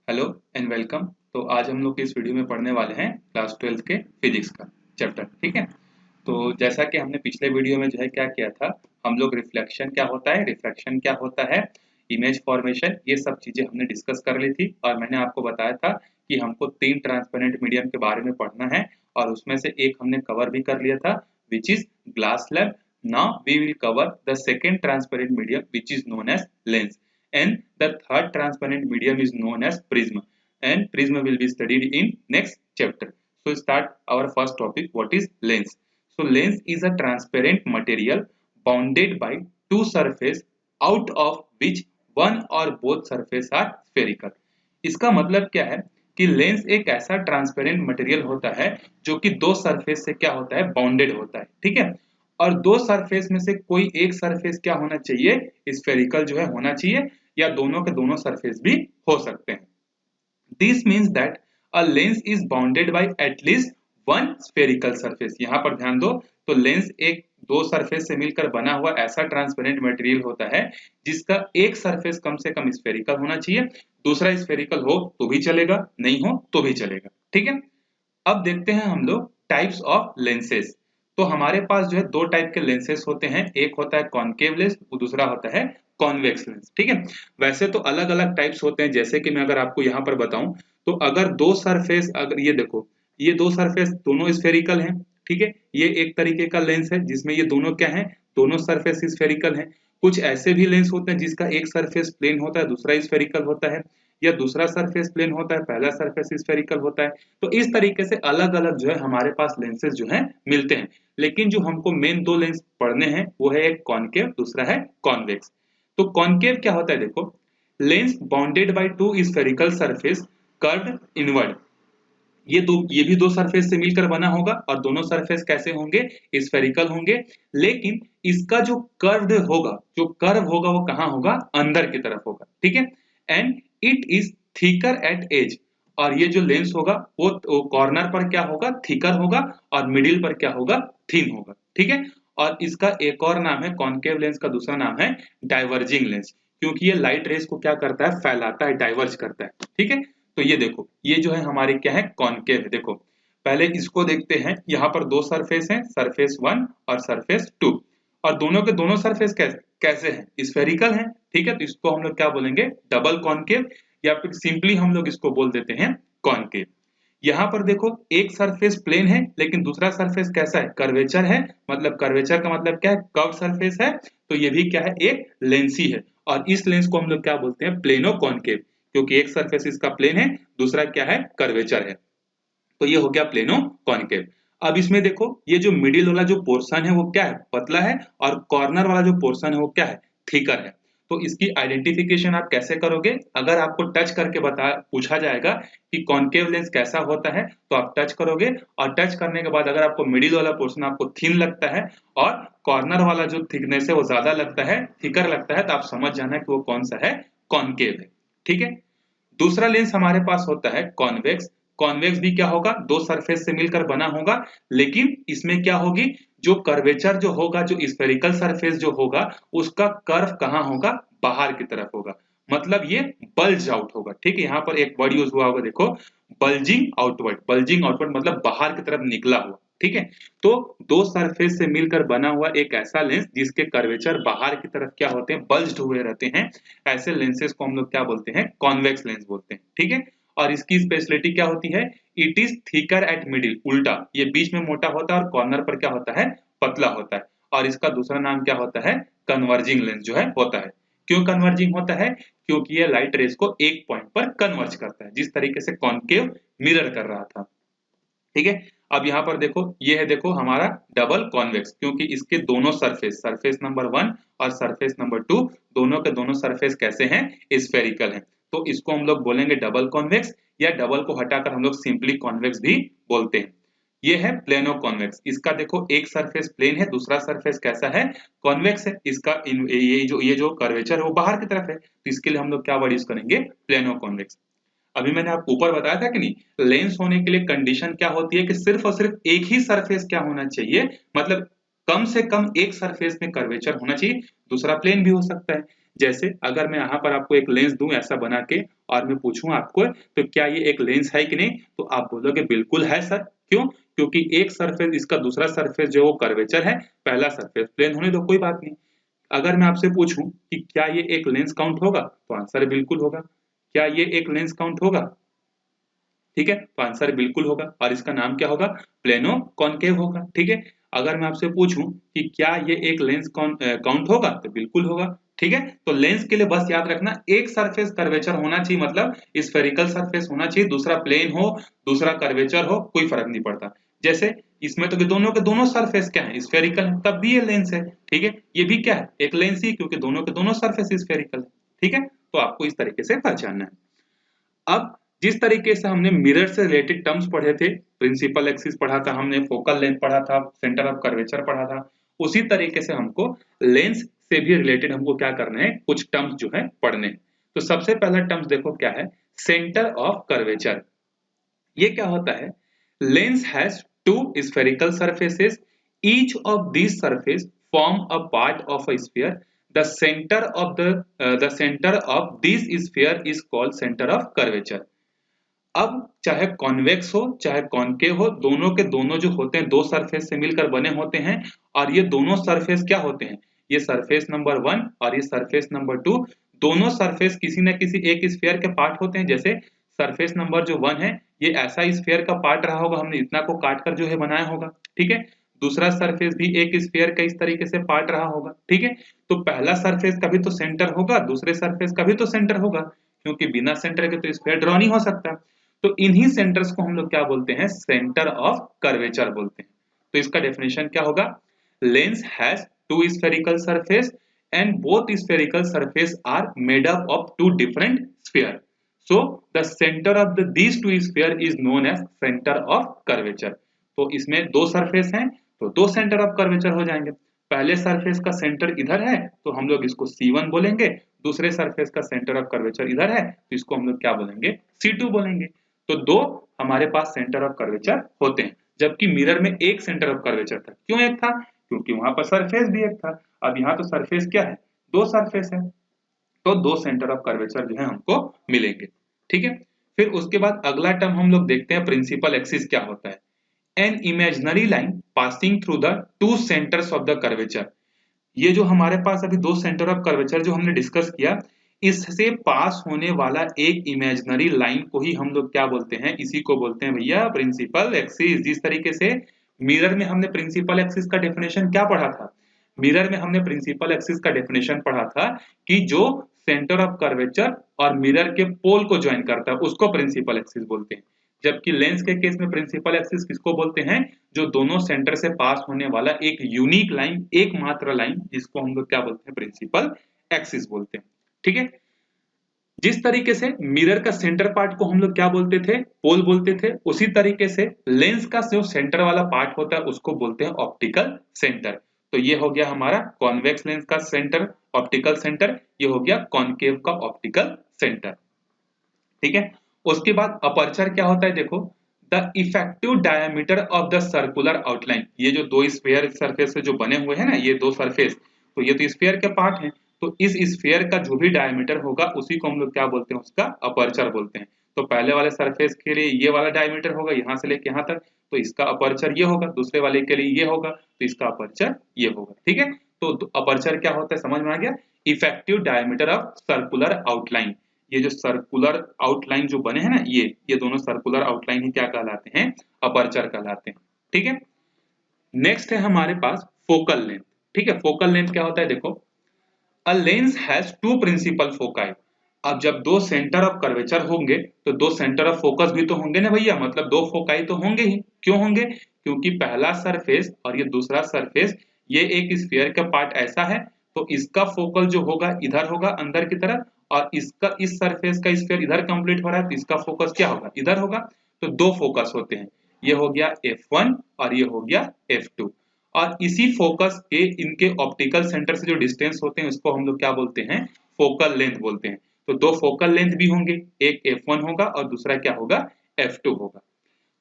Hello and welcome. तो आज हम लोग इस वीडियो में पढ़ने वाले हैं क्लास 12 के फिजिक्स का चैप्टर। ठीक है। तो जैसा कि हमने पिछले वीडियो में जो है क्या किया था, हम लोग रिफ्लेक्शन क्या होता है, रिफ्रैक्शन क्या होता है, इमेज फॉर्मेशन, ये सब चीजें हमने डिस्कस कर ली थी। और मैंने आपको बताया था कि हमको 3 ट्रांसपेरेंट मीडियम के बारे में पढ़ना है और उसमें से एक हमने कवर भी कर लिया था, which is glass slab. Now we will cover the second transparent medium which is known as lens, and the third transparent medium is known as prism, and prism will be studied in next chapter. So start our first topic, what is lens. So lens is a transparent material bounded by two surface out of which one or both surface are spherical. इसका मतलब क्या है कि lens एक ऐसा transparent material होता है जो कि दो सरफेस से क्या होता है, बाउंडेड होता है। ठीक है। और दो सरफेस में से कोई एक सरफेस क्या होना चाहिए, स्फेरिकल जो है होना चाहिए, या दोनों के दोनों सरफेस भी हो सकते हैं। This means that a lens is bounded by at least one spherical surface. यहाँ पर ध्यान दो, तो लेंस एक दो सरफेस से मिलकर बना हुआ ऐसा ट्रांसपेरेंट मटेरियल होता है जिसका एक सरफेस कम से कम स्फेरिकल होना चाहिए। दूसरा स्फेरिकल हो तो भी चलेगा, नहीं हो तो भी चलेगा। ठीक है। अब देखते हैं हम लोग टाइप्स ऑफ लेंसेज। तो हमारे पास जो है दो टाइप के लेंसेज होते हैं, एक होता है कॉनकेव लेंस, दूसरा होता है कॉन्वेक्स लेंस। ठीक है। वैसे तो अलग अलग टाइप्स होते हैं, जैसे कि मैं अगर आपको यहाँ पर बताऊं तो अगर दो सरफेस, अगर ये देखो, ये दो सरफेस दोनों स्फेरिकल हैं। ठीक है। ये एक तरीके का लेंस है जिसमें ये दोनों क्या है, दोनों सरफेस स्फेरिकल हैं। कुछ ऐसे भी लेंस होते हैं जिसका एक सरफेस प्लेन होता है, दूसरा स्फेरिकल होता है, या दूसरा सरफेस प्लेन होता है, पहला सरफेस स्फेरिकल होता है। तो इस तरीके से अलग अलग जो है हमारे पास लेंसेज जो है मिलते हैं। लेकिन जो हमको मेन दो लेंस पढ़ने हैं वो है एक कॉनकेव, दूसरा है कॉन्वेक्स। तो कॉनकेव क्या होता है, देखो, lens bounded by two spherical surface curved inward. ये भी दो सरफेस से मिलकर बना होगा और दोनों सरफेस कैसे होंगे, स्फेरिकल होंगे। लेकिन इसका जो कर्व्ड होगा, जो कर्व होगा वो कहाँ होगा, अंदर की तरफ होगा। ठीक है। And it is thicker at edge. और ये जो लेंस होगा वो कॉर्नर पर क्या होगा, थिकर होगा, और मिडिल पर क्या होगा, थिन होगा। ठीक है। और इसका एक और नाम है, कॉनकेव लेंस का दूसरा नाम है डाइवर्जिंग लेंस, क्योंकि ये लाइट रेस को क्या करता है, फैलाता है, डाइवर्ज करता है। ठीक है। तो ये देखो, ये जो है हमारे क्या है, कॉनकेव है। देखो पहले इसको देखते हैं, यहाँ पर दो सरफेस हैं, सरफेस 1 और सरफेस 2, और दोनों के दोनों सरफेस कैसे हैं, स्फेरिकल हैं। ठीक है। तो इसको हम लोग क्या बोलेंगे, डबल कॉनकेव, या फिर सिंपली हम लोग इसको बोल देते हैं कॉनकेव। यहाँ पर देखो एक सरफेस प्लेन है लेकिन दूसरा सरफेस कैसा है, कर्वेचर है। मतलब कर्वेचर का मतलब क्या है, कर्व सरफेस है। तो ये भी क्या है, एक लेंस ही है। और इस लेंस को हम लोग क्या बोलते हैं, प्लेनो कॉनकेव, क्योंकि एक सरफेस इसका प्लेन है, दूसरा क्या है, कर्वेचर है। तो ये हो गया प्लेनो कॉनकेव। अब इसमें देखो, ये जो मिडिल वाला जो पोर्शन है वो क्या है, पतला है, और कॉर्नर वाला जो पोर्शन है वो क्या है, थिकर है। तो इसकी आइडेंटिफिकेशन आप कैसे करोगे, अगर आपको टच करके पूछा जाएगा कि कॉनकेव लेंस कैसा होता है, तो आप टच करोगे, और टच करने के बाद अगर आपको मिडिल वाला पोर्शन आपको थिन लगता है और कॉर्नर वाला जो थिकनेस है वो ज्यादा लगता है, थिकर लगता है, तो आप समझ जाना कि वो कौन सा है, कॉनकेव है। ठीक है। दूसरा लेंस हमारे पास होता है कॉन्वेक्स। कॉन्वेक्स भी क्या होगा, दो सरफेस से मिलकर बना होगा, लेकिन इसमें क्या होगी, जो कर्वेचर जो होगा, जो स्फेरिकल सरफेस जो होगा, उसका कर्व कहाँ होगा, बाहर की तरफ होगा। मतलब ये बल्ज आउट होगा। ठीक है। यहाँ पर एक वर्ड यूज हुआ होगा, देखो, बल्जिंग आउटवर्ड। बल्जिंग आउटवर्ड मतलब बाहर की तरफ निकला हुआ। ठीक है। तो दो सरफेस से मिलकर बना हुआ एक ऐसा लेंस जिसके कर्वेचर बाहर की तरफ क्या होते हैं, बल्ज्ड हुए रहते हैं, ऐसे लेंसेज को हम लोग क्या बोलते हैं, कॉन्वेक्स लेंस बोलते हैं। ठीक है। और इसकी स्पेशलिटी क्या होती है, it is thicker eight middle, उल्टा, ये बीच में मोटा होता है और कॉर्नर पर क्या होता है, पतला होता है। और इसका दूसरा नाम क्या होता है, कन्वर्जिंग लेंस जो है होता है। क्यों कन्वर्जिंग होता है, क्योंकि ये लाइट रेस को एक पॉइंट पर कन्वर्ज करता है, जिस तरीके से कॉनकेव मिरर कर रहा था। ठीक है। अब यहाँ पर देखो, ये है, देखो हमारा डबल कॉन्वेक्स, क्योंकि इसके दोनों सरफेस, सरफेस नंबर 1 और सरफेस नंबर 2, दोनों के दोनों सरफेस कैसे हैं, स्फेरिकल हैं। तो इसको हम लोग बोलेंगे डबल कॉन्वेक्स, या डबल को हटाकर हम लोग सिंपली कॉन्वेक्स भी बोलते हैं। ये है प्लेनो कॉन्वेक्स। इसका देखो एक सरफेस प्लेन है, दूसरा सरफेस कैसा है, कॉन्वेक्स है। इसका ये जो कर्वेचर है वो बाहर की तरफ है, तो इसके लिए हम लोग क्या वर्ड यूज करेंगे, प्लेनो कॉन्वेक्स। अभी मैंने आपको ऊपर बताया था कि नहीं, लेंस होने के लिए कंडीशन क्या होती है कि सिर्फ और सिर्फ एक ही सरफेस क्या होना चाहिए, मतलब कम से कम एक सरफेस में कर्वेचर होना चाहिए, दूसरा प्लेन भी हो सकता है। जैसे अगर मैं यहाँ पर आपको एक लेंस दूं ऐसा बना के और मैं पूछूं आपको तो क्या ये एक लेंस है कि नहीं, तो आप बोलोगे बिल्कुल है सर। क्यों? क्योंकि एक सरफेस इसका दूसरा सरफेस जो वो कर्वेचर है, पहला सरफेस प्लेन होने दो, कोई बात नहीं। अगर मैं आपसे पूछूं कि क्या ये एक लेंस काउंट होगा, तो आंसर बिल्कुल होगा। क्या ये एक लेंस काउंट होगा? ठीक है, तो आंसर बिल्कुल होगा और इसका नाम क्या होगा? प्लेनो कॉनकेव होगा। ठीक है, अगर मैं आपसे पूछूं कि क्या ये एक लेंस काउंट होगा, तो बिल्कुल होगा। ठीक है, तो लेंस के लिए बस याद रखना एक सरफेस कर्वेचर होना चाहिए, मतलब स्फेरिकल सरफेस होना चाहिए, दूसरा प्लेन हो दूसरा कर्वेचर हो, कोई फर्क नहीं पड़ता। जैसे इसमें तो दोनों के दोनों सरफेस क्या है? स्फेरिकल है, तब भी ये लेंस है। ठीक है, ये भी क्या है? एक लेंस ही, क्योंकि दोनों के दोनों सरफेस स्फेरिकल है। ठीक है, तो आपको इस तरीके से पहचानना है। अब जिस तरीके से हमने मिरर से रिलेटेड टर्म्स पढ़े थे, प्रिंसिपल एक्सिस पढ़ा था हमने, फोकल लेंथ पढ़ा था, सेंटर ऑफ कर्वेचर पढ़ा था, उसी तरीके से हमको लेंस से भी रिलेटेड हमको क्या करना है, कुछ टर्म्स जो है पढ़ने। तो सबसे पहला टर्म्स देखो क्या है, सेंटर ऑफ कर्वेचर। ये क्या होता है? Lens has two spherical surfaces, each of these surface form a part of a sphere. The center of this sphere is called center of curvature. अब चाहे कॉन्वेक्स हो चाहे कॉनकेव हो, दोनों के दोनों जो होते हैं दो सरफेस से मिलकर बने होते हैं, और ये दोनों सरफेस क्या होते हैं? ये सरफेस नंबर 1 और ये सरफेस नंबर 2, दोनों सरफेस किसी न किसी एक स्फीयर के पार्ट होते हैं। जैसे सरफेस नंबर जो 1 है, ये ऐसा स्फीयर का पार्ट रहा होगा, हमने इतना को काट कर जो है बनाया होगा। ठीक है, दूसरा सरफेस भी एक स्फीयर का इस तरीके से पार्ट रहा होगा। ठीक है, तो पहला सरफेस का भी तो सेंटर होगा, दूसरे सरफेस का भी तो सेंटर होगा, क्योंकि बिना सेंटर के तो स्फीयर ड्रॉ नहीं हो सकता। तो इन्हीं सेंटर्स को हम लोग क्या बोलते हैं? सेंटर ऑफ कर्वेचर बोलते हैं। तो इसका डेफिनेशन क्या होगा? Lens has two spherical surface and both spherical surface are made up of two different sphere, so the centre of these two sphere is known as centre of curvature. तो इसमें दो surface हैं, तो दो centre of curvature हो जाएंगे। पहले surface का सेंटर इधर है तो हम लोग इसको C1 बोलेंगे, दूसरे सरफेस का सेंटर ऑफ कर्वेचर इधर है तो इसको हम लोग क्या बोलेंगे? C2 बोलेंगे। तो दो हमारे पास सेंटर ऑफ कर्वेचर होते हैं, जबकि मिरर में एक सेंटर ऑफ कर्वेचर था। क्यों एक था? क्योंकि वहां पर सरफेस भी एक था। अब यहाँ तो सरफेस क्या है? दो सरफेस है, तो दो सेंटर ऑफ कर्वेचर जो है हमको मिलेंगे। ठीक है, फिर उसके बाद अगला टर्म हम लोग देखते हैं, प्रिंसिपल एक्सिस क्या होता है? An imaginary line passing through the two centres of the curvature. ये जो हमारे पास अभी दो सेंटर ऑफ कर्वेचर जो हमने डिस्कस किया, इससे पास होने वाला एक इमेजिनरी लाइन को ही हम लोग क्या बोलते हैं? इसी को बोलते हैं भैया प्रिंसिपल एक्सिस। जिस तरीके से मिरर में हमने प्रिंसिपल एक्सिस का डेफिनेशन क्या पढ़ा था? मिरर में हमने प्रिंसिपल एक्सिस का डेफिनेशन पढ़ा था कि जो सेंटर ऑफ कर्वेचर और मिरर के पोल को ज्वाइन करता है उसको प्रिंसिपल एक्सिस बोलते हैं। जबकि लेंस के केस में प्रिंसिपल एक्सिस किसको बोलते हैं? जो दोनों सेंटर से पास होने वाला एक यूनिक लाइन, एकमात्र लाइन, जिसको हम लोग क्या बोलते हैं? प्रिंसिपल एक्सिस बोलते हैं। ठीक है, जिस तरीके से मिरर का सेंटर पार्ट को हम लोग क्या बोलते थे? पोल बोलते थे, उसी तरीके से लेंस का जो सेंटर वाला पार्ट होता है उसको बोलते हैं ऑप्टिकल सेंटर। तो ये हो गया हमारा कॉन्वेक्स लेंस का सेंटर, ऑप्टिकल सेंटर, ये हो गया कॉनकेव का ऑप्टिकल सेंटर। ठीक है, उसके बाद अपर्चर क्या होता है? देखो, the effective diameter of the circular outline. ये जो दो स्फीयर सरफेस से जो बने हुए हैं ना, ये दो सरफेस, तो ये तो स्फीयर के पार्ट हैं, तो इस स्फीयर का जो भी डायमीटर होगा उसी को हम लोग क्या बोलते हैं? उसका अपर्चर बोलते हैं। तो पहले वाले सरफेस के लिए ये वाला डायमीटर होगा यहाँ से लेके यहाँ तक, तो इसका अपर्चर ये होगा। दूसरे वाले के लिए ये होगा तो इसका अपर्चर ये होगा। ठीक है, तो अपर्चर क्या होता है समझ में आ गया? Effective diameter of circular outline. ये जो सर्कुलर आउटलाइन जो बने हैं ना, ये दोनों सर्कुलर आउटलाइन ही क्या कहलाते हैं? अपर्चर कहलाते हैं। ठीक है, नेक्स्ट है हमारे पास फोकल लेंथ। ठीक है, फोकल लेंथ क्या होता है? देखो, a lens has two principal foci. अब जब दो सेंटर ऑफ कर्वेचर होंगे तो दो सेंटर ऑफ फोकस भी तो होंगे ना भैया, मतलब दो फोकाई तो होंगे ही। क्यों होंगे? क्योंकि पहला सरफेस और ये दूसरा सरफेस, ये एक स्फीयर का पार्ट ऐसा है, तो इसका फोकल जो होगा इधर होगा अंदर की तरफ, और इसका इस सरफेस का स्फीयर इधर कंप्लीट हो रहा है तो इसका फोकस क्या होगा? इधर होगा। तो दो फोकस होते हैं, ये हो गया F1 और ये हो गया F2। और इसी फोकस के इनके ऑप्टिकल सेंटर से जो डिस्टेंस होते हैं उसको हम लोग क्या बोलते हैं? फोकल लेंथ बोलते हैं। तो दो फोकल लेंथ भी होंगे, एक F1 होगा और दूसरा क्या होगा? F2 होगा।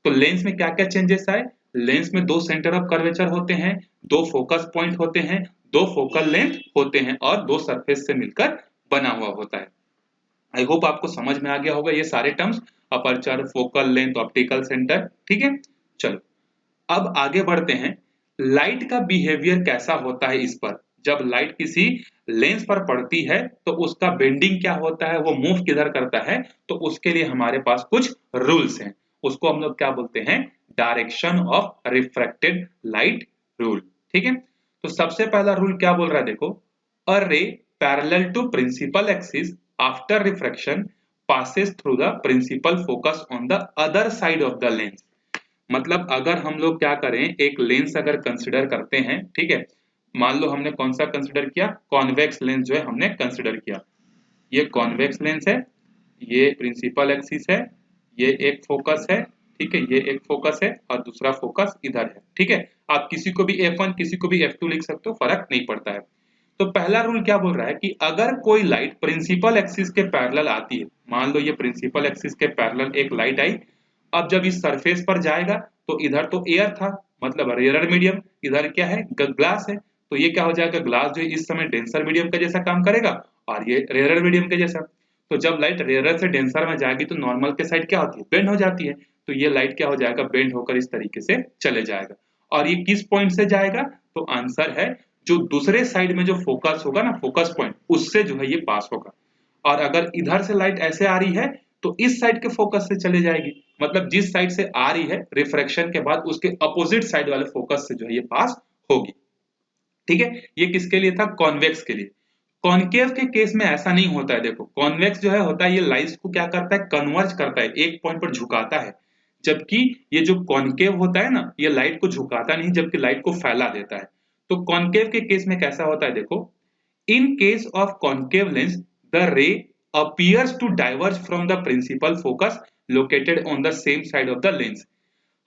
तो लेंस में क्या क्या चेंजेस आए? लेंस में दो सेंटर ऑफ कर्वेचर होते हैं, दो फोकस पॉइंट होते हैं, दो फोकल लेंथ होते हैं और दो सरफेस से मिलकर बना हुआ होता है। आई होप आपको समझ में आ गया होगा ये सारे terms, aperture, focal length, optical centre. ठीक है, चलो अब आगे बढ़ते हैं। लाइट का बिहेवियर कैसा होता है इस पर, जब लाइट किसी लेंस पर पड़ती है तो उसका बेंडिंग क्या होता है, वो मूव किधर करता है, तो उसके लिए हमारे पास कुछ रूल्स हैं। उसको हम लोग क्या बोलते हैं, direction of refracted light rule. ठीक है, तो सबसे पहला रूल क्या बोल रहा है, देखो, a ray parallel to principal axis after refraction passes through the principal focus on the other side of the lens। मतलब अगर हम लोग क्या करें, एक लेंस अगर कंसिडर करते हैं, ठीक है, मान लो हमने कौन सा कंसिडर किया, कॉन्वेक्स लेंस जो है हमने कंसिडर किया। ये कॉन्वेक्स लेंस है, ये प्रिंसिपल एक्सिस है, ये एक फोकस है, ठीक है, ये एक फोकस है और दूसरा फोकस इधर है। ठीक है, आप किसी को भी F1 किसी को भी F2 लिख सकते हो, फर्क नहीं पड़ता है। तो पहला रूल क्या बोल रहा है कि अगर कोई लाइट प्रिंसिपल एक्सिस के पैरेलल आती है, मान लो ये प्रिंसिपल एक्सिस के पैरेलल एक लाइट आई, अब जब इस सरफेस पर जाएगा तो इधर तो एयर था, मतलब रेयर मीडियम, इधर क्या है, ग्लास है, तो ये क्या हो जाएगा, ग्लास जो इस समय डेंसर मीडियम का जैसा काम करेगा और ये रेयर मीडियम के जैसा। तो जब लाइट रेयर से डेंसर में जाएगी तो नॉर्मल के साइड क्या होती है, बेंड हो जाती है, तो ये लाइट क्या हो जाएगा, बेंड होकर इस तरीके से चले जाएगा। और ये किस पॉइंट से जाएगा, तो आंसर है जो दूसरे साइड में जो फोकस होगा ना, फोकस पॉइंट, उससे जो है ये पास होगा। और अगर इधर से लाइट ऐसे आ रही है तो इस साइड के फोकस से चले जाएगी, मतलब जिस साइड से आ रही है रिफ्रैक्शन के बाद उसके अपोजिट साइड वाले फोकस से जो है ये पास होगी। ठीक है, ये किसके लिए था, कॉन्वेक्स के लिए। कॉन्केव के केस में ऐसा नहीं होता है, देखो कॉन्वेक्स जो है होता है ये लाइट्स को क्या करता है, कन्वर्ज करता है, एक पॉइंट पर झुकाता है, जबकि ये जो कॉन्केव होता है ना, ये लाइट को झुकाता नहीं जबकि लाइट को फैला देता है। तो कॉन्केव के केस में कैसा होता है, देखो, in case of concave lens the रे appears to diverge from the principal focus located on the same side of the lens।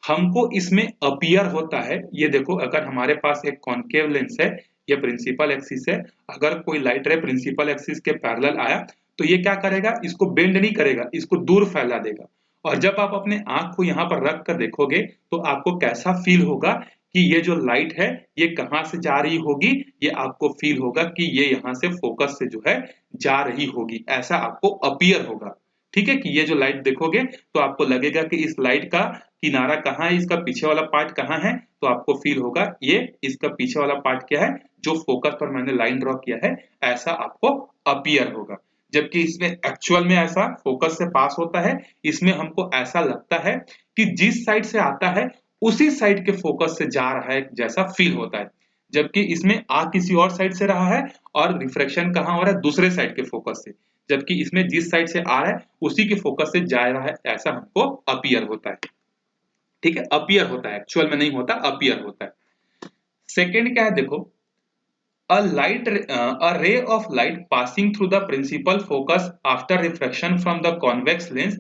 हमको इसमें अपीयर होता है, ये देखो अगर हमारे पास एक कॉन्केव लेंस है, ये प्रिंसिपल एक्सिस है, अगर कोई लाइट रे प्रिंसिपल एक्सिस के पैरेलल आया तो ये क्या करेगा, इसको बेंड नहीं करेगा, इसको दूर फैला देगा। और जब आप अपने आंख को यहाँ पर रख कर देखोगे तो आपको कैसा फील होगा कि ये जो लाइट है ये कहाँ से जा रही होगी, ये आपको फील होगा कि ये यहाँ से फोकस से जो है जा रही होगी, ऐसा आपको अपीयर होगा। ठीक है, कि ये जो लाइट देखोगे तो आपको लगेगा कि इस लाइट का किनारा कहाँ है, इसका पीछे वाला पार्ट कहाँ है, तो आपको फील होगा ये इसका पीछे वाला पार्ट क्या है, जो फोकस पर मैंने लाइन ड्रॉ किया है, ऐसा आपको अपीयर होगा। जबकि इसमें एक्चुअल में ऐसा फोकस से पास होता है, इसमें हमको ऐसा लगता है कि जिस साइड से आता है उसी साइड के फोकस से जा रहा है जैसा फील होता है, जबकि इसमें आ किसी और साइड से रहा है और रिफ्रैक्शन कहाँ हो रहा है, दूसरे साइड के फोकस से, जबकि इसमें जिस साइड से आ रहा है उसी के फोकस से जा रहा है, ऐसा हमको अपीयर होता है। ठीक है, अपीयर होता है, एक्चुअल में नहीं होता, अपीयर होता है। सेकेंड क्या है, देखो, a ray of light passing through the principal focus after refraction from the convex lens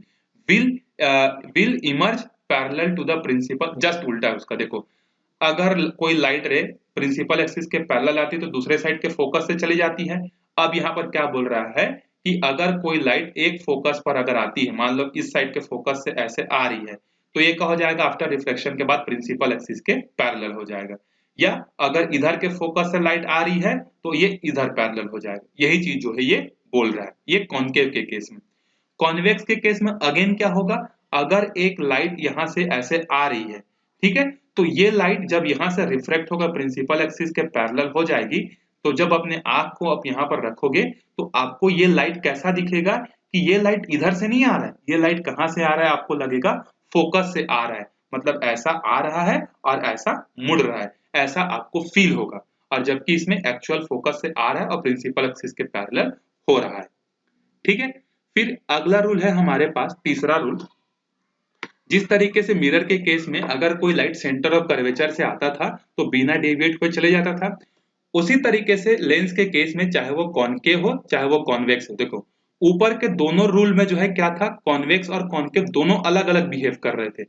will emerge parallel to the principal। Just उल्टा है उसका, देखो अगर कोई लाइट रे प्रिंसिपल एक्सिस के पैरेलल आती है तो दूसरे साइड के फोकस से चली जाती है। अब यहाँ पर क्या बोल रहा है कि अगर कोई लाइट एक फोकस पर अगर आती है, मान लो इस साइड के फोकस से ऐसे आ रही है, तो ये क्या हो जाएगा, आफ्टर रिफ्लेक्शन के बाद प्रिंसिपल एक्सिस के पैरेलल हो जाएगा। या अगर इधर के फोकस से लाइट आ रही है तो ये इधर पैरेलल हो जाएगा। यही चीज जो है ये बोल रहा है, ये कॉन्केव के केस में। कॉन्वेक्स के केस में अगेन क्या होगा, अगर एक लाइट यहां से ऐसे आ रही है, ठीक है, तो ये लाइट जब यहां से रिफ्रेक्ट होकर प्रिंसिपल एक्सिस के पैरेलल हो जाएगी, तो जब अपने आंख को आप यहां पर रखोगे तो आपको ये लाइट कैसा दिखेगा कि ये लाइट इधर से नहीं आ रहा है, ये लाइट कहां से आ रहा है, आपको लगेगा फोकस से आ रहा है, मतलब ऐसा आ रहा है और ऐसा मुड़ रहा है, ऐसा आपको फील होगा। और जबकि इसमें एक्चुअल फोकस से आ रहा है और प्रिंसिपल एक्सिस के पैरेलल हो रहा है। ठीक है, फिर अगला रूल है हमारे पास, तीसरा रूल। जिस तरीके से मिरर के केस में अगर कोई लाइट सेंटर ऑफ कर्वेचर से आता था तो बिना डेविएट हुए चले जाता था, उसी तरीके से लेंस के केस में चाहे वो कॉन्केव हो चाहे वो कॉन्वेक्स हो, देखो ऊपर के दोनों रूल में जो है क्या था, कॉन्वेक्स और कॉन्केव दोनों अलग अलग बिहेव कर रहे थे,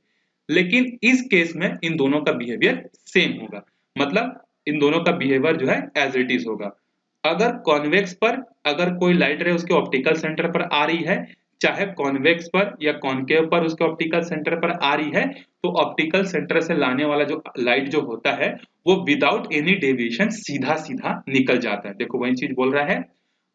लेकिन इस केस में इन दोनों का बिहेवियर सेम होगा, मतलब इन दोनों का बिहेवियर जो है एज इट इज होगा। अगर कॉन्वेक्स पर अगर कोई लाइट रे उसके ऑप्टिकल सेंटर पर आ रही है, चाहे कॉन्वेक्स पर या कॉनकेव पर उसके ऑप्टिकल सेंटर पर आ रही है, तो ऑप्टिकल सेंटर से लाने वाला जो लाइट जो होता है वो विदाउट एनी डेविएशन सीधा सीधा निकल जाता है। देखो वही चीज बोल रहा है,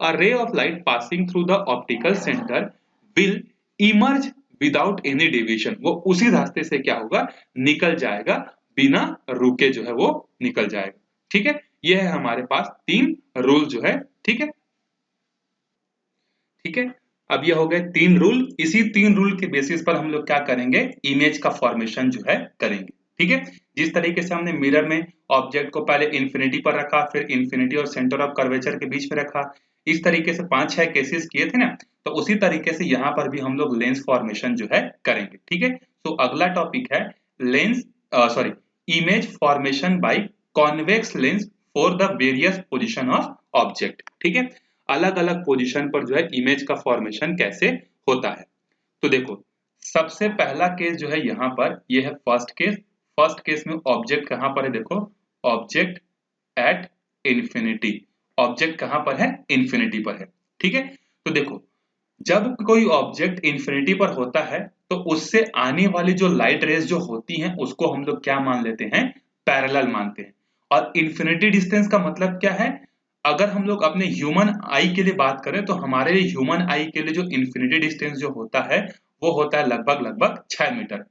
a ray of light passing through the optical centre will emerge without any deviation, वो उसी रास्ते से क्या होगा, निकल जाएगा, बिना रुके जो है वो निकल जाएगा। ठीक है, ये है हमारे पास 3 रूल जो है। ठीक है, ठीक है, अब ये हो गए 3 रूल। इसी 3 रूल के बेसिस पर हम लोग क्या करेंगे, इमेज का फॉर्मेशन जो है करेंगे। ठीक है, जिस तरीके से हमने मिरर में ऑब्जेक्ट को पहले इन्फिनिटी पर रखा, फिर इन्फिनिटी और सेंटर ऑफ कर्वेचर के बीच में रखा, इस तरीके से 5-6 केसेस किए थे ना, तो उसी तरीके से यहाँ पर भी हम लोग लेंस फॉर्मेशन जो है करेंगे। ठीक है, तो अगला टॉपिक है lens sorry image formation by convex lens for the various position of object. ठीक है, अलग अलग पोजीशन पर जो है इमेज का फॉर्मेशन कैसे होता है। तो देखो सबसे पहला केस जो है यहाँ पर, ये है फर्स्ट केस। फर्स्ट केस में ऑब्जेक्ट कहाँ पर है, देखो ऑब्जेक्ट एट इन्फिनिटी, ऑब्जेक्ट कहाँ पर है, इन्फिनिटी पर है। ठीक है, तो देखो जब कोई ऑब्जेक्ट इन्फिनिटी पर होता है तो उससे आने वाली जो लाइट रेज जो होती हैं उसको हम लोग क्या मान लेते हैं, पैरेलल मानते हैं। और इन्फिनिटी डिस्टेंस का मतलब क्या है, अगर हम लोग अपने ह्यूमन आई के लिए बात करें तो हमारे ह्यूमन आई के लिए जो इन्फिनिटी डिस्टेंस जो होता है वो होता है लगभग 6 मीटर।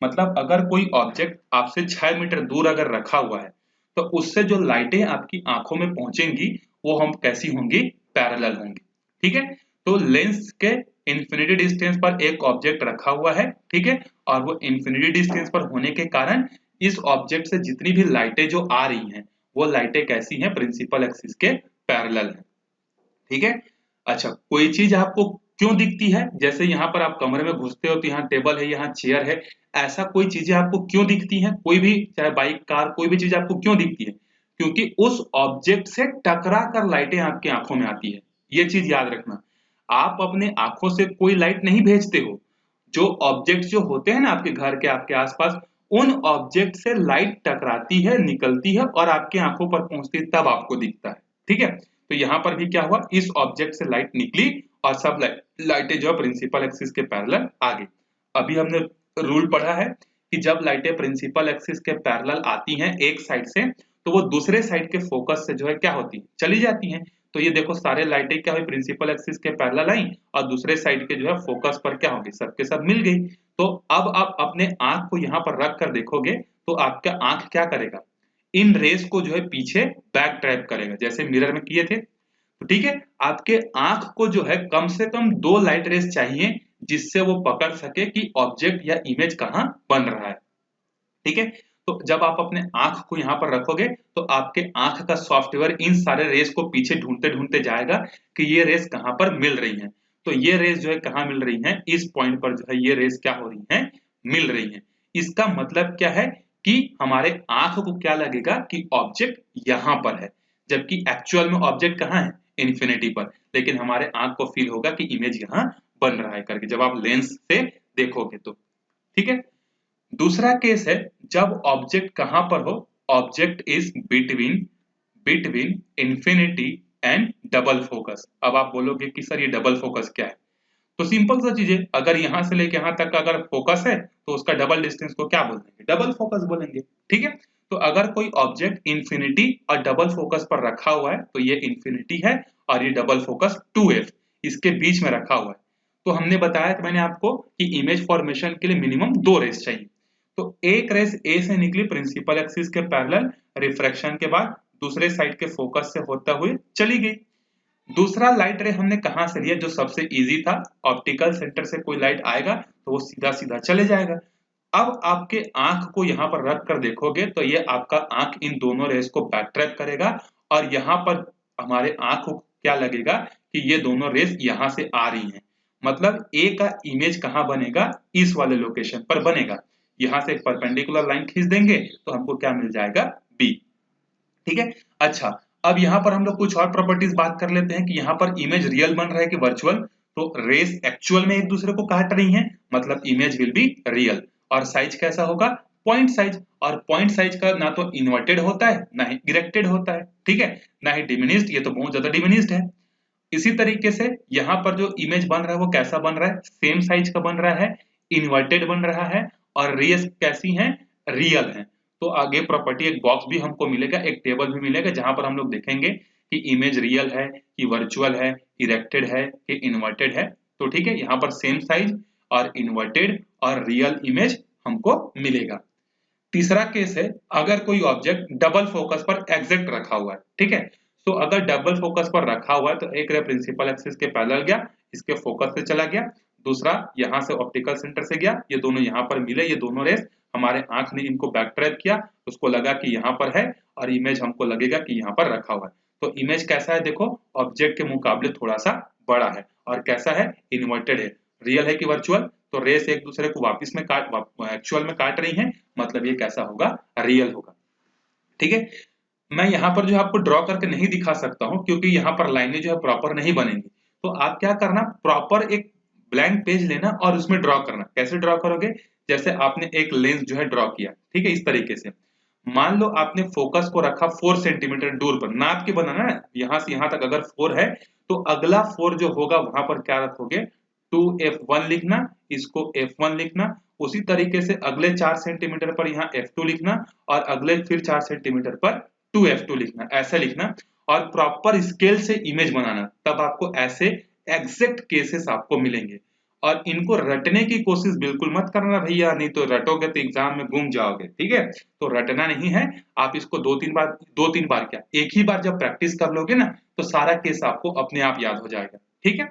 मतलब अगर कोई ऑब्जेक्ट आपसे 6 मीटर दूर अगर रखा हुआ है तो उससे जो लाइटें आपकी आंखों में पहुंचेंगी वो हम कैसी होंगी, पैरेलल होंगी। ठीक है, तो लेंस के इन्फिनिटी डिस्टेंस पर एक ऑब्जेक्ट रखा हुआ है। ठीक है, और वो इन्फिनिटी डिस्टेंस पर होने के कारण इस ऑब्जेक्ट से जितनी भी लाइटें जो आ रही हैं वो लाइटें कैसी हैं, प्रिंसिपल एक्सिस के पैरेलल है। ठीक है, अच्छा कोई चीज आपको क्यों दिखती है, जैसे यहाँ पर आप कमरे में घुसते हो तो यहाँ टेबल है, यहाँ चेयर है, ऐसा कोई चीजें आपको क्यों दिखती हैं, कोई भी चाहे बाइक कार कोई भी चीज आपको क्यों दिखती है, क्योंकि उस ऑब्जेक्ट से टकरा कर लाइटें आपकी आंखों में आती है। ये चीज याद रखना, आप अपने आंखों से कोई लाइट नहीं भेजते हो, जो ऑब्जेक्ट जो होते हैं ना आपके घर के आपके आसपास, उन ऑब्जेक्ट से लाइट टकराती है, निकलती है और आपकी आंखों पर पहुंचती है, तब आपको दिखता है। ठीक है, तो यहाँ पर भी क्या हुआ, इस ऑब्जेक्ट से लाइट निकली और सब लाइटें जो है प्रिंसिपल एक्सिस के पैरेलल आ गई। अभी हमने रूल पढ़ा है कि जब लाइटें प्रिंसिपल एक्सिस के पैरेलल आती हैं एक साइड से, तो वो दूसरे साइड के फोकस से जो है क्या होती है, चली जाती हैं। तो ये देखो सारे लाइटें क्या हुई, प्रिंसिपल एक्सिस के पैरेलल आई और दूसरे साइड के जो है फोकस पर क्या होगी, सबके सब मिल गई। तो अब आप अपने आंख को यहाँ पर रख कर देखोगे तो आपका आंख क्या करेगा, इन रेस को जो है पीछे बैक ट्रैप करेगा, जैसे मिरर में किए थे। तो ठीक है, आपके आंख को जो है कम से कम 2 लाइट रेस चाहिए जिससे वो पकड़ सके कि ऑब्जेक्ट या इमेज कहाँ बन रहा है। ठीक है, तो जब आप अपने आंख को यहाँ पर रखोगे तो आपके आंख का सॉफ्टवेयर इन सारे रेस को पीछे ढूंढते ढूंढते जाएगा कि ये रेस कहाँ पर मिल रही हैं। तो ये रेस जो है कहाँ मिल रही हैं, इस पॉइंट पर जो है ये रेस क्या हो रही हैं, मिल रही हैं। इसका मतलब क्या है कि हमारे आंख को क्या लगेगा कि ऑब्जेक्ट यहाँ पर है, जबकि एक्चुअल में ऑब्जेक्ट कहाँ है, इन्फिनिटी पर, लेकिन हमारे आंख को फील होगा कि इमेज यहाँ बन रहा है करके, जब आप लेंस से देखोगे तो। ठीक है, दूसरा केस है जब ऑब्जेक्ट कहां पर हो, object is between between infinity and double focus. अब आप बोलोगे कि सर ये डबल फोकस क्या है, तो सिंपल सा चीज है, अगर यहां से लेके यहां तक अगर फोकस है तो उसका डबल डिस्टेंस को क्या बोलेंगे, डबल फोकस बोलेंगे। ठीक है, तो अगर कोई ऑब्जेक्ट इंफिनिटी और डबल फोकस पर रखा हुआ है तो ये इंफिनिटी है और ये डबल फोकस 2f इसके बीच में रखा हुआ है। तो हमने बताया था मैंने आपको कि इमेज फॉर्मेशन के लिए मिनिमम 2 रेस चाहिए। तो एक रेस ए से निकली प्रिंसिपल एक्सिस के पैरेलल, रिफ्रैक्शन के बाद दूसरे साइड के फोकस से होता हुए चली गई। दूसरा लाइट रे हमने कहां से लिया, जो सबसे इजी था, ऑप्टिकल सेंटर से कोई लाइट आएगा तो वो सीधा सीधा चले जाएगा। अब आपके आंख को यहाँ पर रख कर देखोगे तो ये आपका आंख इन दोनों रेस को बैक ट्रैक करेगा और यहाँ पर हमारे आंख को क्या लगेगा कि ये दोनों रेस यहाँ से आ रही हैं। मतलब ए का इमेज कहाँ बनेगा, इस वाले लोकेशन पर बनेगा। यहाँ से एक परपेंडिकुलर लाइन खींच देंगे तो हमको क्या मिल जाएगा, बी। ठीक है, अच्छा अब यहाँ पर हम लोग कुछ और प्रॉपर्टीज बात कर लेते हैं कि यहाँ पर इमेज रियल बन रहा है कि वर्चुअल। तो रेस एक्चुअल में एक दूसरे को काट रही हैं, मतलब इमेज विल बी रियल। और साइज कैसा होगा, पॉइंट साइज। और पॉइंट साइज का ना तो इन्वर्टेड होता है ना ही इरेक्टेड होता है। ठीक है, ना ही डिमिनिस्ड, ये तो बहुत ज्यादा डिमिनिस्ड है। इसी तरीके से यहाँ पर जो इमेज बन रहा है वो कैसा बन रहा है, सेम साइज का बन रहा है, इन्वर्टेड बन रहा है और रेस कैसी हैं, रियल हैं। तो आगे प्रॉपर्टी एक बॉक्स भी हमको मिलेगा, एक टेबल भी मिलेगा जहां पर हम लोग देखेंगे कि इमेज रियल है कि वर्चुअल है, इरेक्टेड है कि इन्वर्टेड है। तो ठीक है, यहाँ पर सेम साइज और इन्वर्टेड और रियल इमेज हमको मिलेगा। तीसरा केस है अगर कोई ऑब्जेक्ट डबल फोकस पर एग्जैक्ट रखा हुआ है, ठीक है। तो अगर डबल फोकस पर रखा हुआ है तो एक रे प्रिंसिपल एक्सिस के पैरेलल गया, इसके फोकस से चला गया, दूसरा यहाँ से ऑप्टिकल सेंटर से गया, ये दोनों यहाँ पर मिले, ये दोनों रेस हमारे आंख ने इनको बैक ट्रैप किया, उसको लगा कि यहाँ पर है और इमेज हमको लगेगा कि यहाँ पर रखा हुआ है। तो इमेज कैसा है देखो, ऑब्जेक्ट के मुकाबले थोड़ा सा बड़ा है और कैसा है, इन्वर्टेड है। रियल है कि वर्चुअल, तो रेस एक दूसरे को वापस में एक्चुअल में काट रही हैं, मतलब ये कैसा होगा, रियल होगा। ठीक है, मैं यहाँ पर जो आपको ड्रॉ करके नहीं दिखा सकता हूँ क्योंकि यहाँ पर लाइनें जो है प्रॉपर नहीं बनेंगी। तो आप क्या करना, प्रॉपर एक ब्लैंक पेज लेना और उसमें ड्रॉ करना। कैसे ड्रॉ करोगे, जैसे आपने एक लेंस जो है ड्रॉ किया, ठीक है, इस तरीके से मान लो आपने फोकस को रखा 4 सेंटीमीटर दूर पर, नाप के बनाना है, यहाँ से यहाँ तक अगर 4 है तो अगला 4 जो होगा वहां पर क्या रखोगे, 2f1 लिखना, इसको f1 लिखना, उसी तरीके से अगले 4 सेंटीमीटर पर यहाँ f2 लिखना और अगले फिर 4 सेंटीमीटर पर 2f2 लिखना, ऐसा लिखना और प्रॉपर स्केल से इमेज बनाना। तब आपको ऐसे एग्जैक्ट केसेस आपको मिलेंगे। और इनको रटने की कोशिश बिल्कुल मत करना भैया, नहीं तो रटोगे तो एग्जाम में गुम जाओगे, ठीक है। तो रटना नहीं है, आप इसको दो तीन बार क्या, एक ही बार जब प्रैक्टिस कर लोगे ना तो सारा केस आपको अपने आप याद हो जाएगा, ठीक है।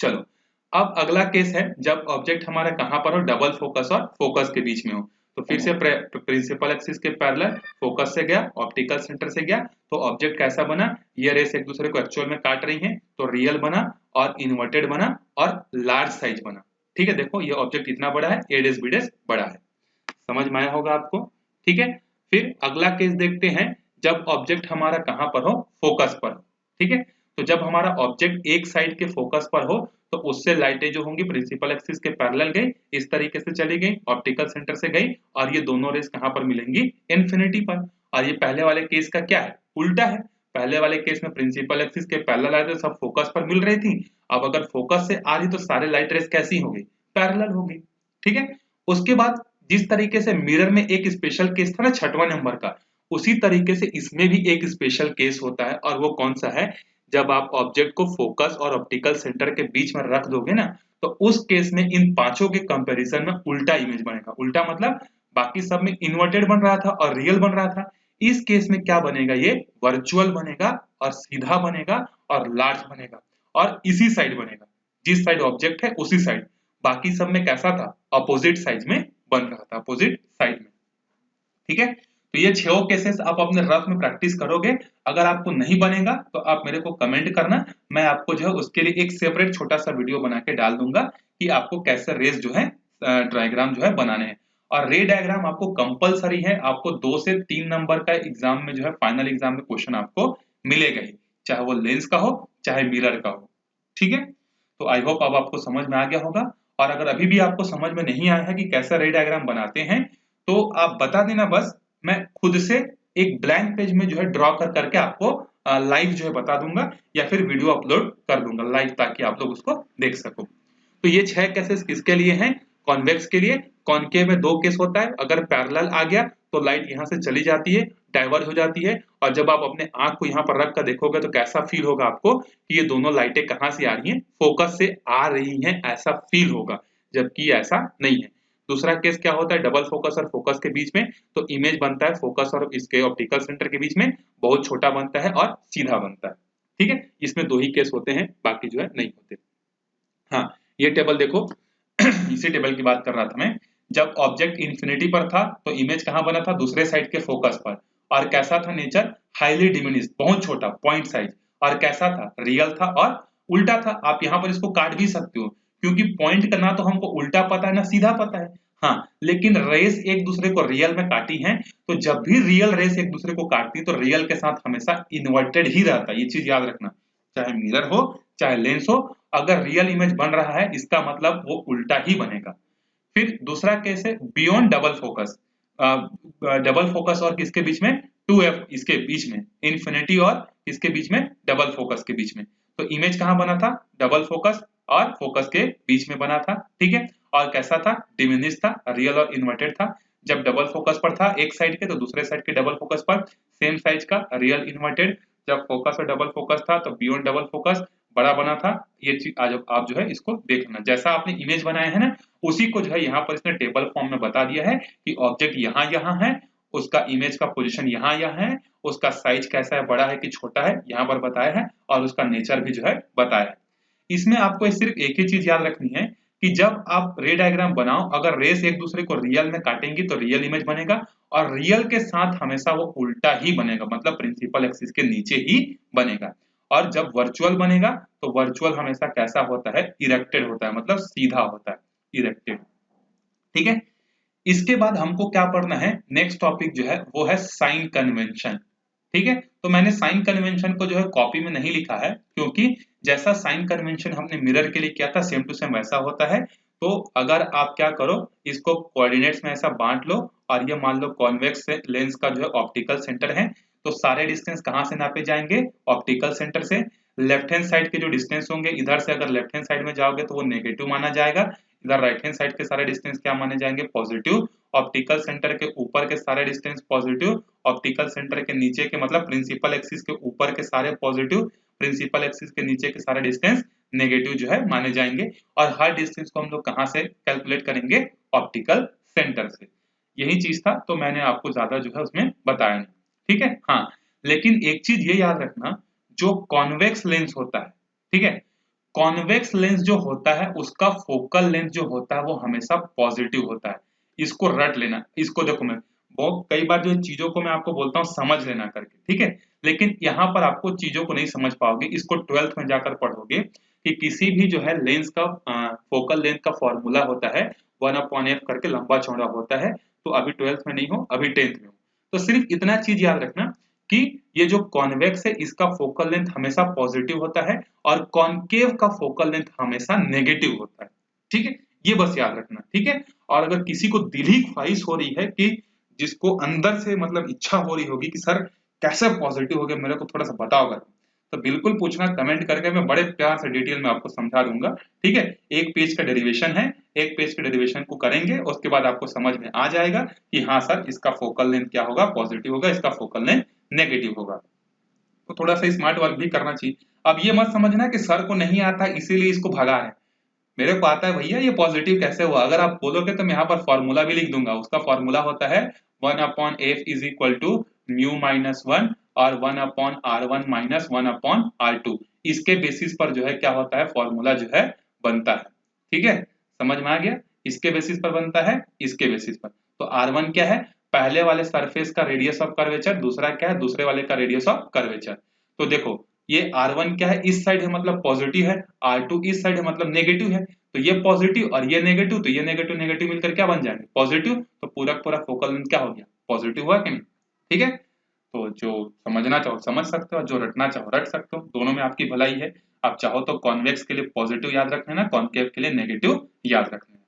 चलो, अब अगला केस है जब ऑब्जेक्ट हमारा कहां पर हो, डबल फोकस और फोकस के बीच में हो। तो फिर से प्रिंसिपल एक्सिस के पैरेलल फोकस से गया, ऑप्टिकल सेंटर से गया, तो ऑब्जेक्ट कैसा बना, ये रेस एक दूसरे को एक्चुअल में काट रही हैं, तो रियल बना और इन्वर्टेड बना और लार्ज साइज बना। ठीक है, देखो ये ऑब्जेक्ट इतना बड़ा है, ए डेस बी डेस बड़ा है, समझ में आया होगा आपको, ठीक है। फिर अगला केस देखते हैं जब ऑब्जेक्ट हमारा कहां पर हो, फोकस पर, ठीक है। तो जब हमारा ऑब्जेक्ट एक साइड के फोकस पर हो तो उससे लाइटें जो होंगी प्रिंसिपल एक्सिस के पैरेलल गई, इस तरीके से चली गई, ऑप्टिकल सेंटर से गई और ये दोनों रेस कहां पर मिलेंगी, इन्फिनिटी पर। और ये पहले वाले केस का क्या है, उल्टा है। पहले वाले केस में प्रिंसिपल एक्सिस के पैरेलल आए तो सब फोकस पर मिल रही थी, अब अगर फोकस से आ रही तो सारे लाइट रेस कैसी होगी, पैरेलल होगी, ठीक है। उसके बाद जिस तरीके से मिरर में एक स्पेशल केस था ना 6वां नंबर का, उसी तरीके से इसमें भी एक स्पेशल केस होता है और वो कौन सा है, जब आप ऑब्जेक्ट को फोकस और ऑप्टिकल सेंटर के बीच में रख दोगे ना तो उस केस में इन पांचों के कंपैरिजन में उल्टा इमेज बनेगा। उल्टा मतलब बाकी सब में इन्वर्टेड बन रहा था और रियल बन रहा था, इस केस में क्या बनेगा, ये वर्चुअल बनेगा और सीधा बनेगा और लार्ज बनेगा और इसी साइड बनेगा, जिस साइड ऑब्जेक्ट है उसी साइड। बाकी सब में कैसा था, अपोजिट साइड में बन रहा था, अपोजिट साइड में, ठीक है। तो ये 6 केसेस आप अपने रफ में प्रैक्टिस करोगे। अगर आपको नहीं बनेगा तो आप मेरे को कमेंट करना, मैं आपको जो है उसके लिए एक सेपरेट छोटा सा वीडियो बना के डाल दूंगा कि आपको कैसे रेस जो है डायग्राम जो है बनाने हैं। और रे डायग्राम आपको कंपलसरी है, आपको 2 से 3 नंबर का एग्जाम में जो है फाइनल एग्जाम में क्वेश्चन आपको मिलेगा ही, चाहे वो लेंस का हो चाहे मिरर का हो, ठीक है। तो आई होप अब आपको समझ में आ गया होगा। और अगर अभी भी आपको समझ में नहीं आया है कि कैसा रे डायग्राम बनाते हैं तो आप बता देना, बस मैं खुद से एक ब्लैंक पेज में जो है ड्रॉ कर करके आपको लाइव जो है बता दूंगा या फिर वीडियो अपलोड कर दूंगा लाइव, ताकि आप लोग उसको देख सको। तो ये 6 केसेस किसके लिए हैं, कॉन्वेक्स के लिए। कॉनकेव में 2 केस होता है, अगर पैरेलल आ गया तो लाइट यहाँ से चली जाती है, डाइवर्ज हो जाती है, और जब आप अपने आंख को यहाँ पर रख कर देखोगे तो कैसा फील होगा आपको कि ये दोनों लाइटें कहाँ से आ रही हैं, फोकस से आ रही हैं, ऐसा फील होगा, जबकि ऐसा नहीं है। दूसरा केस क्या होता है, डबल फोकस और फोकस के बीच में, तो इमेज बनता है फोकस और इसके ऑप्टिकल सेंटर के बीच में, बहुत छोटा बनता है और सीधा बनता है, ठीक है। इसमें 2 ही केस होते हैं, बाकी जो है नहीं होते। हाँ, ये टेबल देखो इसी टेबल की बात कर रहा था मैं। जब ऑब्जेक्ट इन्फिनिटी पर था तो इमेज कहाँ बना था, दूसरे साइड के फोकस पर, और कैसा था नेचर, हाईली डिमिनिश, बहुत छोटा पॉइंट साइज, और कैसा था, रियल था और उल्टा था। आप यहाँ पर इसको काट भी सकते हो क्योंकि पॉइंट का ना तो हमको उल्टा पता है ना सीधा पता है। हाँ, लेकिन रेस एक दूसरे को रियल में काटी हैं, तो जब भी रियल रेस एक दूसरे को काटती है तो रियल के साथ हमेशा इन्वर्टेड ही रहता है, ये चीज याद रखना। चाहे मिरर हो चाहे लेंस हो, अगर रियल इमेज बन रहा है इसका मतलब वो उल्टा ही बनेगा। फिर दूसरा केस है beyond double focus. Double focus और किसके बीच में, 2f इसके बीच में, इन्फिनिटी और इसके बीच में, डबल फोकस के बीच में। तो इमेज कहाँ बना था, डबल फोकस और फोकस के बीच में बना था, ठीक है। और कैसा था, डिमिनिश था, रियल और इन्वर्टेड था। जब डबल फोकस पर था एक साइड के तो दूसरे साइड के डबल फोकस पर सेम साइज का रियल इन्वर्टेड। जब फोकस और डबल फोकस था तो बियॉन्ड डबल फोकस बड़ा बना था। ये चीज आज आप जो है इसको देखना, जैसा आपने इमेज बनाया है ना उसी को जो है यहाँ पर इसने टेबल फॉर्म में बता दिया है कि ऑब्जेक्ट यहाँ यहाँ है, उसका इमेज का पोजीशन यहाँ यहाँ है, उसका साइज कैसा है, बड़ा है कि छोटा है, यहाँ पर बताया है, और उसका नेचर भी जो है बताया है। इसमें आपको सिर्फ एक ही चीज याद रखनी है कि जब आप रे डायग्राम बनाओ, अगर रेस एक दूसरे को रियल में काटेंगी तो रियल इमेज बनेगा, और रियल के साथ हमेशा वो उल्टा ही बनेगा, मतलब प्रिंसिपल एक्सिस के नीचे ही बनेगा। और जब वर्चुअल बनेगा तो वर्चुअल हमेशा कैसा होता है, इरेक्टेड होता है, मतलब सीधा होता है, इरेक्टेड, ठीक है। इसके बाद हमको क्या पढ़ना है, नेक्स्ट टॉपिक जो है वो है साइन कन्वेंशन, ठीक है। तो मैंने साइन कन्वेंशन को जो है कॉपी में नहीं लिखा है, क्योंकि जैसा साइन कन्वेंशन हमने मिरर के लिए किया था सेम टू सेम वैसा होता है। तो अगर आप क्या करो, इसको कोऑर्डिनेट्स में ऐसा बांट लो, और ये मान लो कॉन्वेक्स लेंस का जो है ऑप्टिकल सेंटर है, तो सारे डिस्टेंस कहाँ से नापे जाएंगे, ऑप्टिकल सेंटर से। लेफ्ट हैंड साइड के जो डिस्टेंस होंगे, इधर से अगर लेफ्ट हैंड साइड में जाओगे तो वो नेगेटिव माना जाएगा, इधर राइट हैंड साइड के सारे डिस्टेंस क्या माने जाएंगे, पॉजिटिव। ऑप्टिकल सेंटर के ऊपर के सारे डिस्टेंस पॉजिटिव, ऑप्टिकल सेंटर के नीचे के मतलब प्रिंसिपल एक्सिस के ऊपर के सारे पॉजिटिव, प्रिंसिपल एक्सिस के नीचे के सारे डिस्टेंस नेगेटिव जो है माने जाएंगे। और हर डिस्टेंस को हम लोग कहाँ से कैलकुलेट करेंगे, ऑप्टिकल सेंटर से। यही चीज था, तो मैंने आपको ज्यादा जो है उसमें बताया नहीं, ठीक है। हाँ, लेकिन एक चीज ये याद रखना, जो कॉन्वेक्स लेंस होता है, ठीक है, कॉन्वेक्स लेंस जो होता है उसका फोकल लेंथ जो होता है वो हमेशा पॉजिटिव होता है। इसको रट लेना, इसको देखो, मैं बहुत कई बार जो चीजों को मैं आपको बोलता हूँ समझ लेना करके, ठीक है, लेकिन यहाँ पर आपको चीजों को नहीं समझ पाओगे, इसको 12th में जाकर पढ़ोगे कि किसी भी जो है लेंस का फोकल लेंथ का फॉर्मूला होता है 1/f करके लंबा चौड़ा होता है। तो अभी 12th में नहीं हो, अभी 10th में हो, तो सिर्फ इतना चीज याद रखना कि ये जो कॉन्वेक्स है इसका फोकल लेंथ हमेशा पॉजिटिव होता है, और कॉनकेव का फोकल लेंथ हमेशा नेगेटिव होता है, ठीक है, ये बस याद रखना, ठीक है। और अगर किसी को दिल ही ख्वाहिश हो रही है कि जिसको अंदर से मतलब इच्छा हो रही होगी कि सर कैसे पॉजिटिव हो गया, मेरे को थोड़ा सा बताओगे, तो बिल्कुल पूछना, कमेंट करके मैं बड़े प्यार से डिटेल में आपको समझा दूंगा, ठीक है। एक पेज का डेरिवेशन है, एक पेज के डेरिवेशन को करेंगे, उसके बाद आपको समझ में आ जाएगा कि हाँ सर इसका फोकल लेंथ क्या होगा, पॉजिटिव होगा, इसका फोकल लेंथ नेगेटिव होगा। तो थोड़ा सा स्मार्ट वर्क भी करना चाहिए। अब ये मत समझना कि सर को नहीं आता इसीलिए इसको भगा है, मेरे को आता है भैया, ये पॉजिटिव कैसे हुआ, अगर आप बोलोगे तो मैं यहाँ पर फॉर्मूला भी लिख दूंगा। उसका फॉर्मूला होता है 1/f इज इक्वल टू μ-1 और 1/r1 माइनस 1/r2। इसके बेसिस पर जो है क्या होता है, फॉर्मूला जो है बनता है, ठीक है, समझ में आ गया। इसके बेसिस पर बनता है, इसके बेसिस पर। तो r1 क्या है, पहले वाले सरफेस का रेडियस ऑफ कर्वेचर, दूसरा क्या है, दूसरे वाले का रेडियस ऑफ कर्वेचर। तो देखो ये r1 क्या है, इस साइड है मतलब पॉजिटिव है, r2 इस साइड है मतलब नेगेटिव है, तो ये पॉजिटिव और ये नेगेटिव, तो ये नेगेटिव नेगेटिव मिलकर क्या बन जाएंगे, पॉजिटिव। तो पूरा पूरा फोकल लेंथ क्या हो गया, पॉजिटिव हुआ कि नहीं, ठीक है। तो जो समझना चाहो समझ सकते हो, जो रटना चाहो रट सकते हो, दोनों में आपकी भलाई है। आप चाहो तो कॉन्वेक्स के लिए पॉजिटिव याद रखना है, कॉनकेव के लिए नेगेटिव याद रखना है,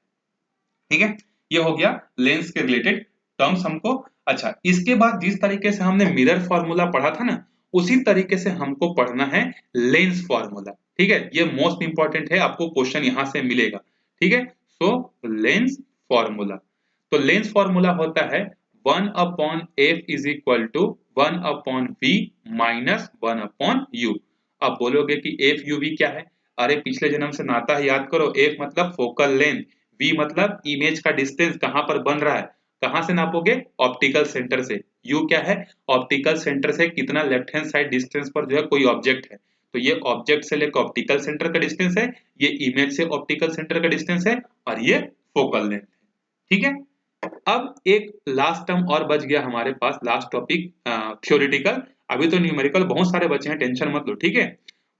ठीक है। ये हो गया लेंस के रिलेटेड टर्म्स हमको। अच्छा, इसके बाद जिस तरीके से हमने मिरर फॉर्मूला पढ़ा था ना, उसी तरीके से हमको पढ़ना है लेंस फॉर्मूला, ठीक है। ये मोस्ट इंपॉर्टेंट है, आपको क्वेश्चन यहां से मिलेगा, ठीक है। सो लेंस फॉर्मूला, तो लेंस फॉर्मूला होता है 1/f is equal to 1/v minus 1/u। अब बोलोगे कि एफ यू वी क्या है, अरे पिछले जन्म से नाता है याद करो, एफ मतलब फोकल लेंथ, v मतलब इमेज का डिस्टेंस कहां पर बन रहा है, कहां से नापोगे, ऑप्टिकल सेंटर से। u क्या है, ऑप्टिकल सेंटर से कितना लेफ्ट हैंड साइड डिस्टेंस पर जो है कोई ऑब्जेक्ट है, तो ये ऑब्जेक्ट से लेकर ऑप्टिकल सेंटर का डिस्टेंस है, ये इमेज से ऑप्टिकल सेंटर का डिस्टेंस है, और ये फोकल लेंथ है, ठीक है। अब एक लास्ट टर्म और बच गया हमारे पास, लास्ट टॉपिक थ्योरेटिकल। अभी तो न्यूमेरिकल बहुत सारे बचे हैं, टेंशन मत लो, ठीक है,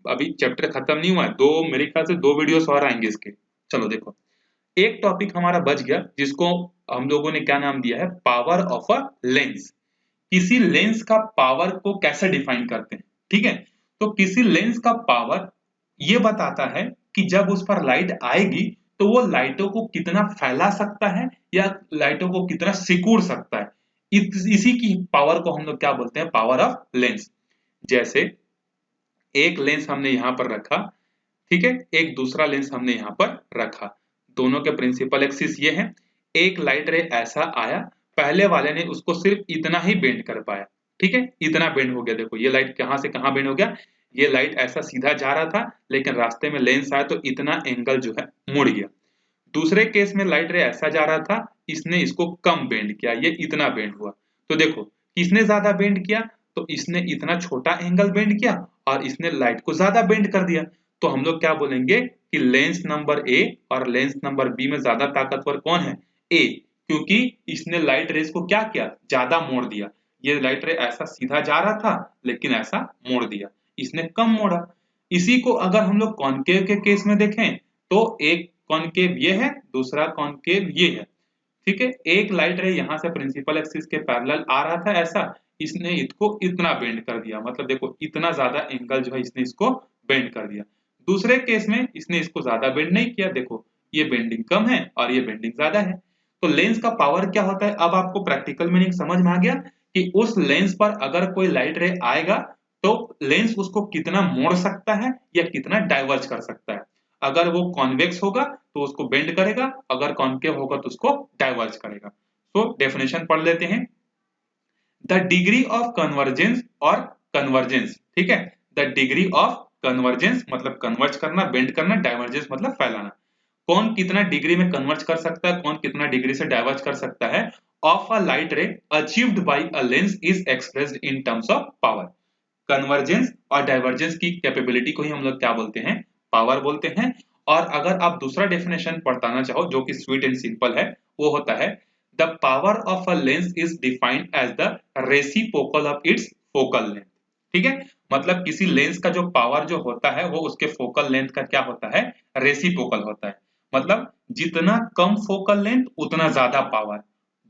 अभी चैप्टर खत्म नहीं हुआ है, दो मेरे ख्याल से 2 वीडियोस और आएंगे इसके। चलो देखो, एक टॉपिक हमारा बच गया जिसको हम लोगों ने क्या नाम दिया है, पावर ऑफ अ लेंस। किसी लेंस का पावर को कैसे डिफाइन करते हैं, ठीक है। तो किसी लेंस का पावर ये बताता है कि जब उस पर लाइट आएगी तो वो लाइटों को कितना फैला सकता है या लाइटों को कितना सिकुड़ सकता है, इसी की पावर को हम लोग क्या बोलते हैं, पावर ऑफ लेंस। जैसे एक लेंस हमने यहाँ पर रखा, ठीक है, एक दूसरा लेंस हमने यहाँ पर रखा, दोनों के प्रिंसिपल एक्सिस ये है। एक लाइट रे ऐसा आया, पहले वाले ने उसको सिर्फ इतना ही बेंड कर पाया, ठीक है, इतना बेंड हो गया। देखो ये लाइट कहाँ से कहाँ बेंड हो गया, ये लाइट ऐसा सीधा जा रहा था, लेकिन रास्ते में लेंस आया तो इतना एंगल जो है मुड़ गया। दूसरे केस में लाइट रे ऐसा जा रहा था, इसने इसको कम बेंड किया, ये इतना बेंड हुआ। तो देखो किसने ज्यादा बेंड किया, तो इसने इतना छोटा एंगल बेंड किया और इसने लाइट को ज्यादा बेंड कर दिया। तो हम लोग क्या बोलेंगे कि लेंस नंबर ए और लेंस नंबर बी में ज्यादा ताकतवर कौन है, ए, क्योंकि इसने लाइट रेस को क्या किया, ज्यादा मोड़ दिया। ये लाइट रे ऐसा सीधा जा रहा था लेकिन ऐसा मोड़ दिया, इसने कम मोड़ा। इसी को अगर हम लोग कॉनकेव के केस में देखें तो एक कॉनकेव ये है, दूसरा कॉनकेव ये है, ठीक है। एक लाइट रे यहाँ से प्रिंसिपल एक्सिस के पैरेलल आ रहा था ऐसा, इसने इसको इतना बेंड कर दिया, मतलब देखो इतना ज्यादा एंगल जो है इसने इसको बेंड कर दिया। दूसरे केस में इसने इसको ज्यादा बेंड नहीं किया, देखो ये बेंडिंग कम है और ये बेंडिंग ज्यादा है। तो लेंस का पावर क्या होता है, अब आपको प्रैक्टिकल मीनिंग समझ में आ गया कि उस लेंस पर अगर कोई लाइट रे आएगा तो लेंस उसको कितना मोड़ सकता है या कितना डाइवर्ज कर सकता है। अगर वो कॉन्वेक्स होगा तो उसको बेंड करेगा, अगर कॉन्केव होगा तो उसको डाइवर्ज करेगा। तो डेफिनेशन पढ़ लेते हैं, द डिग्री ऑफ कन्वर्जेंस और कन्वर्जेंस, ठीक है, द डिग्री ऑफ कन्वर्जेंस मतलब कन्वर्ज करना, बेंड करना, डाइवर्जेंस मतलब फैलाना। कौन कितना डिग्री में कन्वर्ज कर सकता है, कौन कितना डिग्री से डाइवर्ज कर सकता है, ऑफ अ लाइट रे achieved by a lens is expressed in terms of power. Convergence और डाइवर्जेंस की कैपेबिलिटी को ही हम लोग क्या बोलते हैं, पावर बोलते हैं। और अगर आप दूसरा डेफिनेशन पढ़ताना चाहो जो कि स्वीट एंड सिंपल है, वो होता है the power of a lens is defined as the reciprocal of its focal length, ठीक है, मतलब किसी लेंस का जो पावर जो होता है वो उसके फोकल लेंथ का क्या होता है, रेसिप्रोकल होता है। मतलब जितना कम फोकल लेंथ उतना ज्यादा पावर,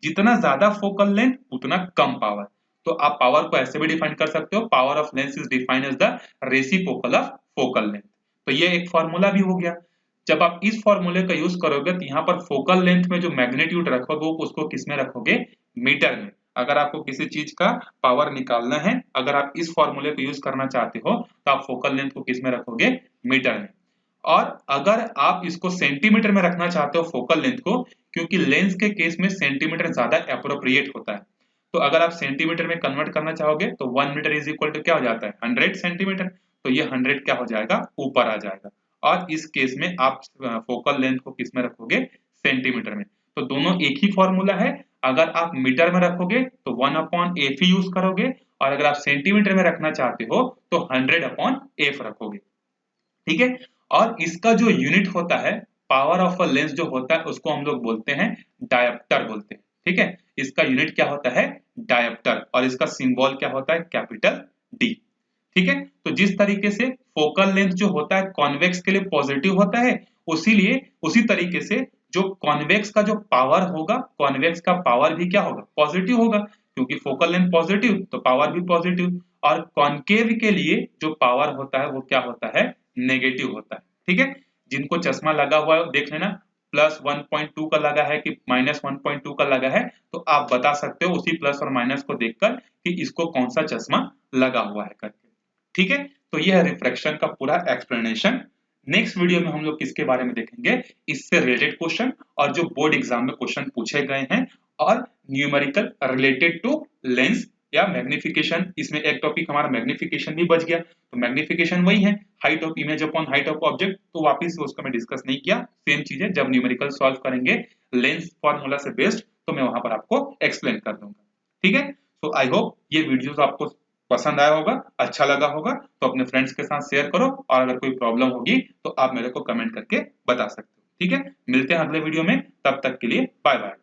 जितना ज्यादा फोकल लेंथ उतना कम पावर। तो आप पावर को ऐसे भी डिफाइन कर सकते हो, power of lens is defined as the reciprocal of focal length. तो ये एक फॉर्मूला भी हो गया। जब आप इस फॉर्मूले का यूज करोगे तो यहाँ पर फोकल लेंथ में जो मैग्नीट्यूड रखोगे उसको किस में रखोगे, मीटर में। अगर आपको किसी चीज का पावर निकालना है, अगर आप इस फॉर्मूले को यूज करना चाहते हो तो आप फोकल लेंथ को किस में रखोगे, मीटर में। और अगर आप इसको सेंटीमीटर में रखना चाहते हो फोकल लेंथ को, क्योंकि लेंस के केस में सेंटीमीटर ज्यादा एप्रोप्रिएट होता है, तो अगर आप सेंटीमीटर में कन्वर्ट करना चाहोगे तो 1 मीटर इज इक्वल टू क्या हो जाता है, 100 सेंटीमीटर। तो ये 100 क्या हो जाएगा, ऊपर आ जाएगा। और इस केस में आप फोकल लेंथ को किस में रखोगे, सेंटीमीटर में। तो दोनों एक ही फॉर्मूला है। अगर आप मीटर में रखोगे तो 1/f ही यूज करोगे, और अगर आप सेंटीमीटर में रखना चाहते हो तो 100/f रखोगे, ठीक है। और इसका जो यूनिट होता है पावर ऑफ अ लेंस जो होता है उसको हम लोग बोलते हैं डायोप्टर बोलते हैं, ठीक है। इसका यूनिट क्या होता है, डायोप्टर, और इसका सिंबल क्या होता है, कैपिटल डी, ठीक है। तो जिस तरीके से फोकल लेंथ जो होता है कॉन्वेक्स के लिए पॉजिटिव होता है, उसी तरीके से जो कॉन्वेक्स का जो पावर होगा, कॉन्वेक्स का पावर भी क्या होगा, पॉजिटिव होगा, क्योंकि फोकल लेंथ पॉजिटिव तो पावर भी पॉजिटिव। और कॉन्केव के लिए जो पावर होता है वो क्या होता है, नेगेटिव होता है, ठीक है। जिनको चश्मा लगा हुआ है देख लेना, +1.2 का लगा है कि -1.2 का लगा है, तो आप बता सकते हो उसी प्लस और माइनस को देखकर कि इसको कौन सा चश्मा लगा हुआ है करके, ठीक है। तो यह है रिफ्रैक्शन का पूरा एक्सप्लेनेशन। नेक्स्ट वीडियो में हम लोग किसके बारे में देखेंगे, इससे रिलेटेड क्वेश्चन और जो बोर्ड एग्जाम में क्वेश्चन पूछे गए हैं, और न्यूमेरिकल रिलेटेड टू लेंस या मैग्निफिकेशन। इसमें एक टॉपिक हमारा मैग्निफिकेशन भी बच गया, तो मैग्निफिकेशन वही है, height of image upon height of object, तो वापस से उसको मैं डिस्कस नहीं किया। सेम चीज है, जब न्यूमेरिकल सॉल्व करेंगे लेंस फॉर्मूला से बेस्ड तो मैं वहां पर आपको एक्सप्लेन कर दूंगा, ठीक है। सो आई होप ये वीडियोस आपको पसंद आया होगा, अच्छा लगा होगा, तो अपने फ्रेंड्स के साथ शेयर करो, और अगर कोई प्रॉब्लम होगी तो आप मेरे को कमेंट करके बता सकते हो, ठीक है। मिलते हैं अगले वीडियो में, तब तक के लिए बाय बाय।